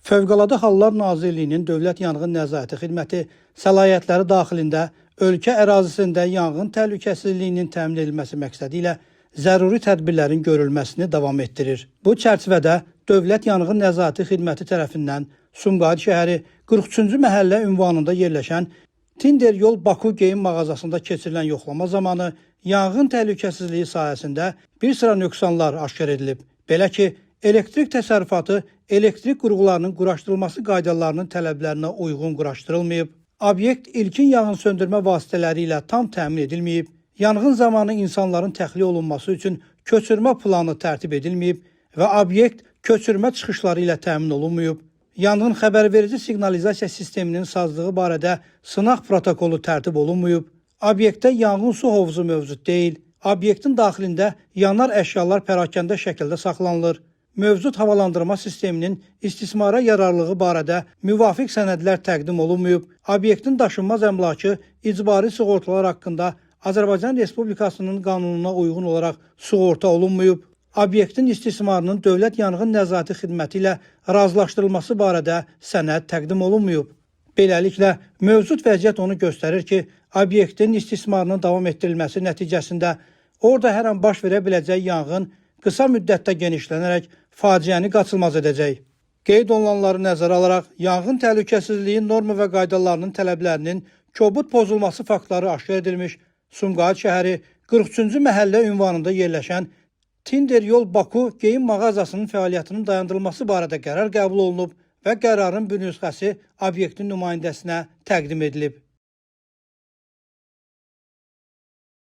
Fövqəladə Hallar Nazirliyinin Dövlət Yanğın Nəzarəti Xidməti səlahiyyətləri daxilində ölkə ərazisində yanğın təhlükəsizliyinin təmin edilməsi məqsədi ilə zəruri tədbirlərin görülməsini davam etdirir. Bu çərçivədə Dövlət Yanğın Nəzarəti Xidməti tərəfindən Sumqayıt şəhəri 43-cü məhəllə ünvanında yerləşən Tinder Yol Baku geyim mağazasında keçirilən yoxlama zamanı yanğın təhlükəsizliyi sahəsində bir sıra nöqsanlar aşkar edilib. Belə ki, elektrik təsərrüfatı elektrik qurğularının quraşdırılması qaydalarının tələblərinə uyğun quraşdırılmayıb, obyekt ilkin yanğın söndürmə vasitələri ilə tam təmin edilməyib, yanğın zamanı insanların təxliyə olunması üçün köçürmə planı tərtib edilməyib və obyekt köçürmə çıxışları ilə təmin olunmayıb. Yanğın xəbərverici siqnalizasiya sisteminin sazlığı barədə sınaq protokolu tərtib olunmayıb. Obyektdə yanğın su hovuzu mövcud deyil. Obyektin daxilində yanar əşyalar pərakəndə şəkildə saxlanılır. Mövcud havalandırma sisteminin istismara yararlılığı barədə müvafiq sənədlər təqdim olunmayıb. Obyektin daşınmaz əmlakı icbari sığortalar haqqında Azərbaycan Respublikasının qanununa uyğun olaraq sığorta olunmayıb. Obyektin istismarının Dövlət Yanğın Nəzarəti Xidməti ilə razılaşdırılması barədə sənəd təqdim olunmayıb. Beləliklə, mövcud vəziyyət onu göstərir ki, obyektin istismarının davam etdirilməsi nəticəsində orada hər an baş verə biləcək yanğın qısa müddətdə genişlənərək faciəni qaçılmaz edəcək. Qeyd olunanları nəzərə alaraq, yanğın təhlükəsizliyi norma və qaydalarının tələblərinin kobud pozulması faktları aşkar edilmiş, Sumqayıt şəhəri 43-cü məhəllə ünvanında yerləşən Tinder Yol Baku geyim mağazasının fəaliyyətinin dayandırılması barədə qərar qəbul olunub və qərarın bir nüsxəsi obyektin nümayəndəsinə təqdim edilib.